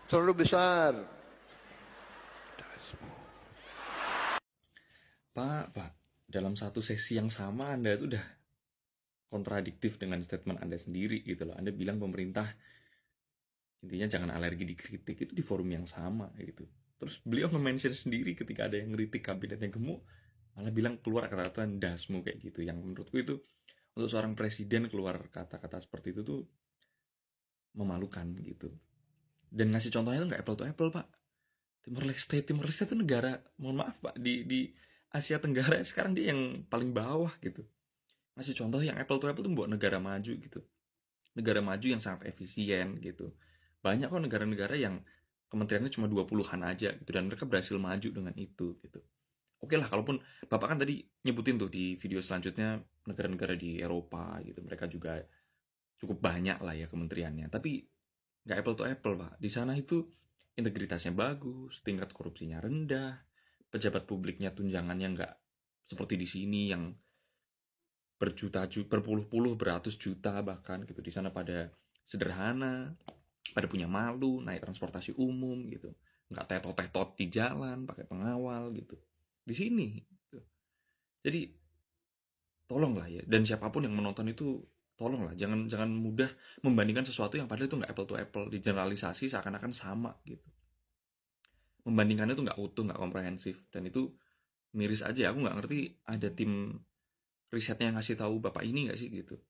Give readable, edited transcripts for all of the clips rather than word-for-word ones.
terlalu besar. Pak, dalam satu sesi yang sama Anda itu udah kontradiktif dengan statement Anda sendiri gitu loh. Anda bilang pemerintah intinya jangan alergi dikritik, itu di forum yang sama gitu. Terus beliau nge-mention sendiri ketika ada yang ngeritik kabinetnya gemuk, malah bilang keluar kata-kata dasmu kayak gitu. Yang menurutku itu untuk seorang presiden keluar kata-kata seperti itu tuh memalukan gitu. Dan ngasih contohnya tuh nggak apple to apple, Pak. Timor Leste itu negara, mohon maaf Pak, di Asia Tenggara sekarang dia yang paling bawah gitu. Ngasih contoh yang apple to apple tuh buat negara maju gitu. Negara maju yang sangat efisien gitu. Banyak kok negara-negara yang kementeriannya cuma 20-an aja gitu, dan mereka berhasil maju dengan itu gitu. Oke lah, kalaupun Bapak kan tadi nyebutin tuh di video selanjutnya negara-negara di Eropa gitu, mereka juga cukup banyak lah ya kementeriannya. Tapi nggak apple to apple, Pak. Di sana itu integritasnya bagus, tingkat korupsinya rendah, pejabat publiknya tunjangannya nggak seperti di sini yang berpuluh-puluh, beratus juta bahkan gitu. Di sana pada sederhana, pada punya malu, naik transportasi umum gitu, nggak tetot-tetot di jalan, pakai pengawal gitu. Di sini, gitu. Jadi tolonglah ya, dan siapapun yang menonton itu tolonglah jangan mudah membandingkan sesuatu yang padahal itu nggak apple to apple, digeneralisasi seakan-akan sama gitu. Membandingkannya itu nggak utuh, nggak komprehensif, dan itu miris aja. Aku nggak ngerti ada tim risetnya yang ngasih tahu Bapak ini nggak sih gitu.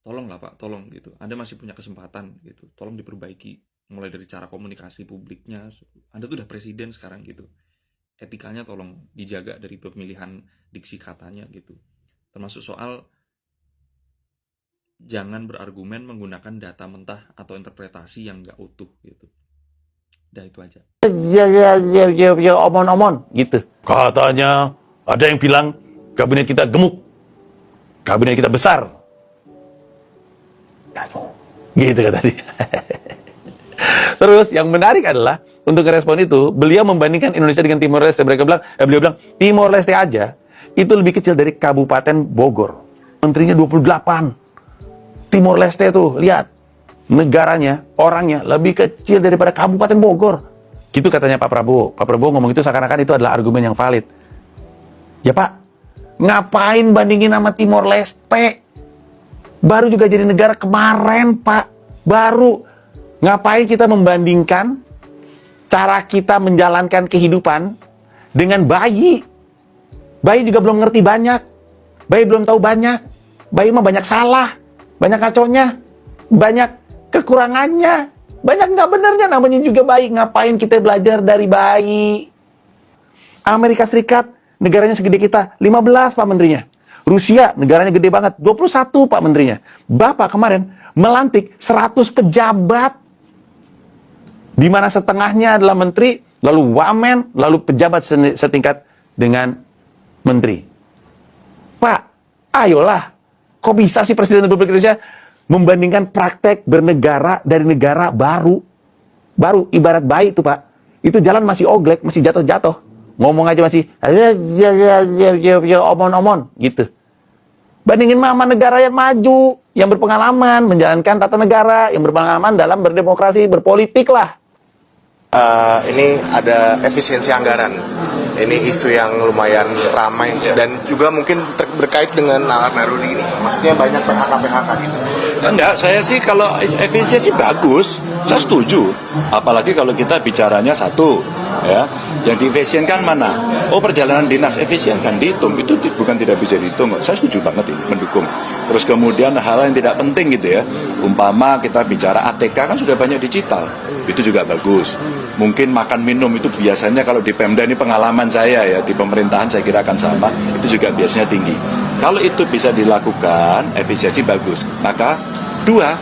Tolong lah Pak, tolong gitu. Anda masih punya kesempatan gitu. Tolong diperbaiki mulai dari cara komunikasi publiknya. Anda tuh udah presiden sekarang gitu. Etikanya tolong dijaga dari pemilihan diksi katanya gitu. Termasuk soal jangan berargumen menggunakan data mentah atau interpretasi yang nggak utuh gitu. Udah itu aja. Ya, omon-omon gitu. Katanya ada yang bilang kabinet kita gemuk, kabinet kita besar. Gitu kata dia. Terus yang menarik adalah untuk respon itu, beliau membandingkan Indonesia dengan Timor Leste. Beliau bilang Timor Leste aja itu lebih kecil dari Kabupaten Bogor. Menterinya 28. Timor Leste tuh, lihat. Negaranya, orangnya lebih kecil daripada Kabupaten Bogor. Gitu katanya Pak Prabowo. Pak Prabowo ngomong itu seakan-akan itu adalah argumen yang valid. Ya Pak, ngapain bandingin sama Timor Leste? Baru juga jadi negara kemarin, Pak. Baru. Ngapain kita membandingkan cara kita menjalankan kehidupan dengan bayi? Bayi juga belum ngerti banyak. Bayi belum tahu banyak. Bayi mah banyak salah. Banyak kaconya. Banyak kekurangannya. Banyak nggak benernya, namanya juga bayi. Ngapain kita belajar dari bayi? Amerika Serikat, negaranya segede kita. 15, Pak Menterinya. Rusia, negaranya gede banget, 21 Pak Menterinya. Bapak kemarin melantik 100 pejabat. Di mana setengahnya adalah menteri, lalu wamen, lalu pejabat setingkat dengan menteri. Pak, ayolah. Kok bisa sih Presiden Republik Indonesia membandingkan praktek bernegara dari negara baru? Baru, ibarat bayi itu Pak. Itu jalan masih oglek, masih jatuh-jatuh. Ngomong aja masih omon-omon gitu. Bandingin sama negara yang maju, yang berpengalaman menjalankan tata negara, yang berpengalaman dalam berdemokrasi, berpolitik lah. Ini ada efisiensi anggaran. Ini isu yang lumayan ramai dan juga mungkin berkait dengan Nalar Narudi ini. Maksudnya banyak PHK-PHK gitu. Enggak, saya sih kalau efisiensi bagus, saya setuju. Apalagi kalau kita bicaranya satu, ya, yang diefisienkan mana? Oh, perjalanan dinas efisien kan dihitung, itu bukan tidak bisa dihitung. Saya setuju banget ini, mendukung. Terus kemudian hal yang tidak penting gitu ya, umpama kita bicara ATK kan sudah banyak digital, itu juga bagus. Mungkin makan minum itu biasanya kalau di Pemda, ini pengalaman saya ya, di pemerintahan saya kira akan sama, itu juga biasanya tinggi. Kalau itu bisa dilakukan, efisiensi bagus. Maka dua,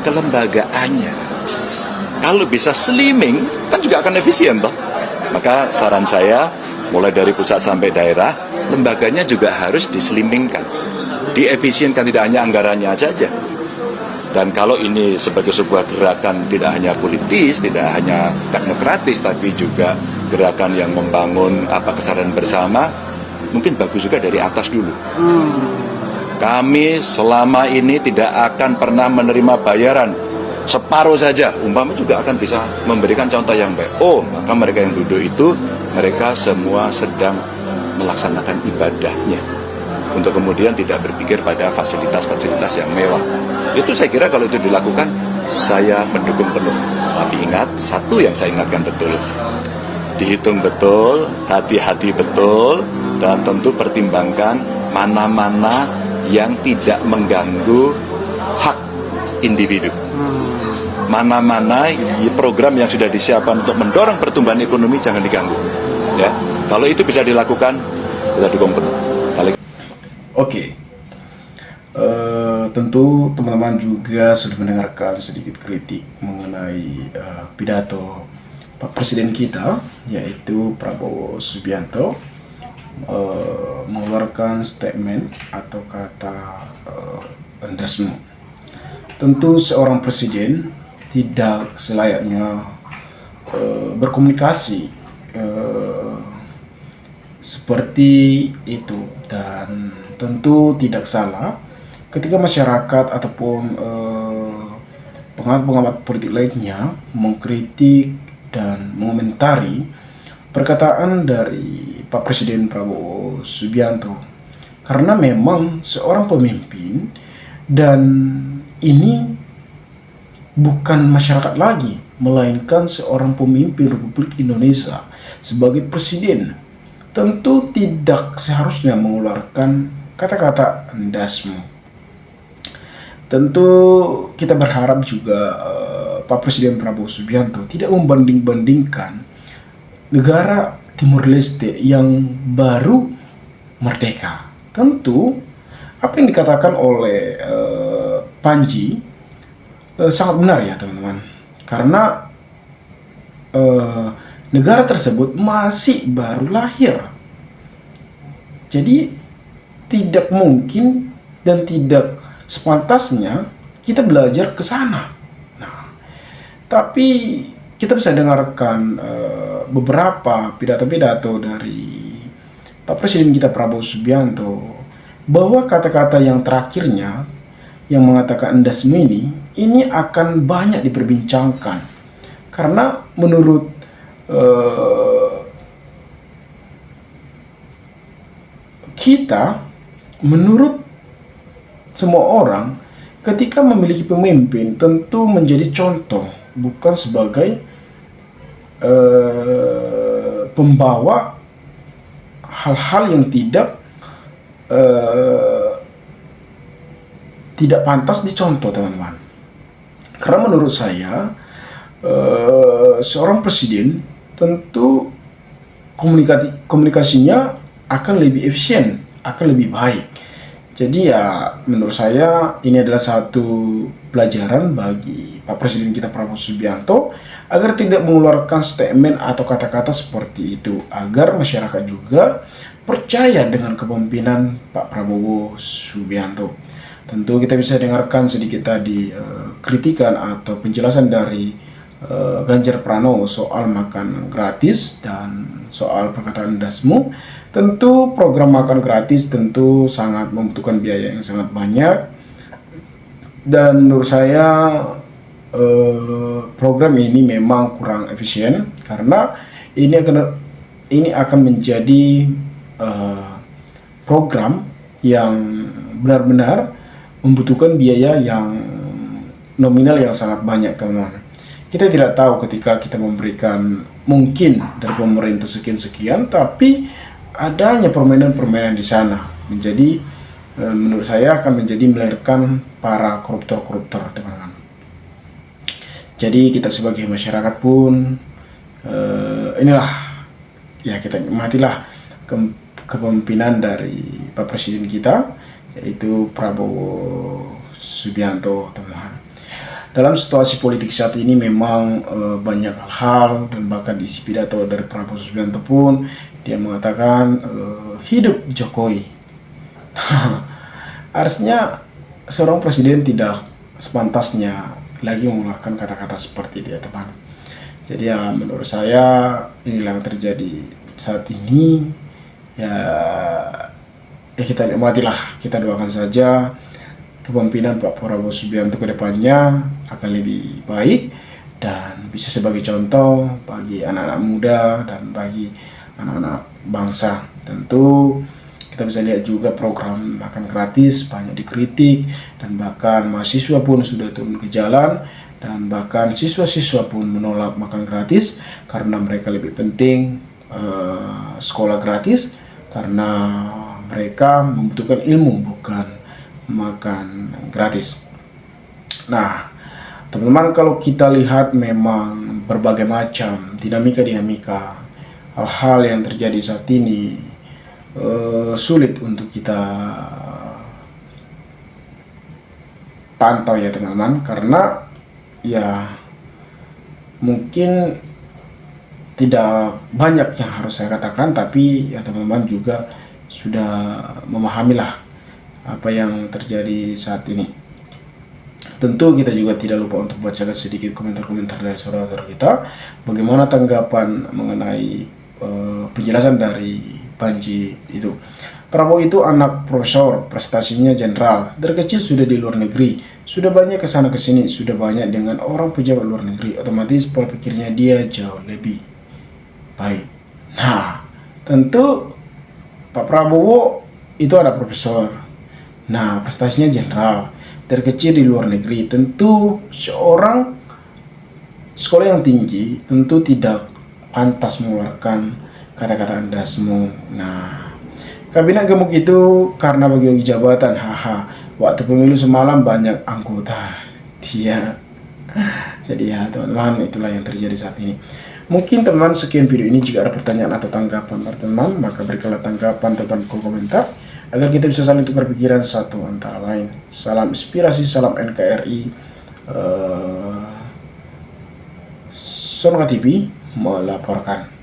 kelembagaannya. Kalau bisa slimming, kan juga akan efisien toh. Maka saran saya, mulai dari pusat sampai daerah, lembaganya juga harus dislimmingkan. Diefisienkan, tidak hanya anggarannya saja. Dan kalau ini sebagai sebuah gerakan tidak hanya politis, tidak hanya teknokratis, tapi juga gerakan yang membangun kesadaran bersama, mungkin bagus juga dari atas dulu. Kami selama ini tidak akan pernah menerima bayaran separuh saja, umpama juga akan bisa memberikan contoh yang baik. Oh, maka mereka yang duduk itu, mereka semua sedang melaksanakan ibadahnya. Untuk kemudian tidak berpikir pada fasilitas-fasilitas yang mewah. Itu saya kira kalau itu dilakukan, saya mendukung penuh. Tapi ingat, satu yang saya ingatkan betul. Dihitung betul, hati-hati betul, dan tentu pertimbangkan mana-mana yang tidak mengganggu hak individu. Mana-mana program yang sudah disiapkan untuk mendorong pertumbuhan ekonomi jangan diganggu. Ya, kalau itu bisa dilakukan, kita dukung penuh. Oke. Tentu teman-teman juga sudah mendengarkan sedikit kritik mengenai pidato Pak Presiden kita, yaitu Prabowo Subianto, mengeluarkan statement atau kata endasmu. Tentu seorang presiden tidak selayaknya berkomunikasi seperti itu, dan tentu tidak salah ketika masyarakat ataupun pengamat-pengamat politik lainnya mengkritik dan mengomentari perkataan dari Pak Presiden Prabowo Subianto, karena memang seorang pemimpin dan ini bukan masyarakat lagi, melainkan seorang pemimpin Republik Indonesia sebagai presiden, tentu tidak seharusnya mengeluarkan kata-kata endasmu. Tentu kita berharap juga Pak Presiden Prabowo Subianto tidak membanding-bandingkan negara Timur Leste yang baru merdeka. Tentu apa yang dikatakan oleh Panji sangat benar ya teman-teman, karena negara tersebut masih baru lahir. Jadi tidak mungkin dan tidak sepantasnya kita belajar ke sana. Nah, tapi kita bisa dengarkan beberapa pidato-pidato dari Pak Presiden kita Prabowo Subianto, bahwa kata-kata yang terakhirnya yang mengatakan endasmu ini akan banyak diperbincangkan, karena menurut kita, menurut semua orang, ketika memiliki pemimpin tentu menjadi contoh, bukan sebagai pembawa hal-hal yang tidak pantas dicontoh, teman-teman. Karena menurut saya seorang presiden tentu komunikasinya akan lebih efisien, akan lebih baik. Jadi ya menurut saya ini adalah satu pelajaran bagi Pak Presiden kita Prabowo Subianto agar tidak mengeluarkan statement atau kata-kata seperti itu, agar masyarakat juga percaya dengan kepemimpinan Pak Prabowo Subianto. Tentu kita bisa dengarkan sedikit tadi kritikan atau penjelasan dari Ganjar Pranowo soal makan gratis dan soal perkataan dasmu. Tentu program makan gratis tentu sangat membutuhkan biaya yang sangat banyak, dan menurut saya program ini memang kurang efisien, karena ini akan menjadi program yang benar-benar membutuhkan biaya yang nominal yang sangat banyak, teman-teman. Kita tidak tahu ketika kita memberikan mungkin dari pemerintah sekian-sekian, tapi adanya permainan-permainan di sana menjadi menurut saya akan menjadi melahirkan para koruptor-koruptor, teman-teman. Jadi kita sebagai masyarakat pun inilah ya, kita nikmatilah kepemimpinan dari Pak Presiden kita, yaitu Prabowo Subianto, teman-teman. Dalam situasi politik saat ini memang banyak hal, dan bahkan di isi pidato dari Prabowo Subianto pun dia mengatakan hidup Jokowi. Harusnya seorang presiden tidak sepantasnya lagi mengeluarkan kata-kata seperti itu, ya teman. Jadi ya menurut saya inilah yang terjadi saat ini. Ya kita nikmatilah, kita doakan saja kepemimpinan Pak Prabowo Subianto ke depannya akan lebih baik dan bisa sebagai contoh bagi anak-anak muda dan bagi anak-anak bangsa. Tentu kita bisa lihat juga program makan gratis banyak dikritik, dan bahkan mahasiswa pun sudah turun ke jalan, dan bahkan siswa-siswa pun menolak makan gratis karena mereka lebih penting sekolah gratis, karena mereka membutuhkan ilmu bukan makan gratis. Nah, teman-teman, kalau kita lihat memang berbagai macam dinamika-dinamika hal-hal yang terjadi saat ini sulit untuk kita pantau ya teman-teman, karena ya mungkin tidak banyak yang harus saya katakan, tapi ya teman-teman juga sudah memahamilah apa yang terjadi saat ini. Tentu kita juga tidak lupa untuk bacakan sedikit komentar-komentar dari saudara-saudara kita, bagaimana tanggapan mengenai penjelasan dari Panji itu. Prabowo itu anak profesor, prestasinya jenderal, dari kecil sudah di luar negeri, sudah banyak kesana kesini, sudah banyak dengan orang pejabat luar negeri, otomatis pola pikirnya dia jauh lebih baik. Nah, tentu Pak Prabowo itu ada profesor, nah prestasinya jenderal, dari kecil di luar negeri. Tentu seorang sekolah yang tinggi tentu tidak pantas mengeluarkan kata-kata andasmu. Nah, kabinet gemuk itu karena bagi-bagi jabatan, haha. Waktu pemilu semalam banyak anggota dia. Jadi ya teman-teman, itulah yang terjadi saat ini. Mungkin teman sekian video ini. Jika ada pertanyaan atau tanggapan teman, maka berikanlah tanggapan teman kolom komentar agar kita bisa saling tukar pikiran satu antara lain. Salam inspirasi, salam NKRI. Sonora TV melaporkan.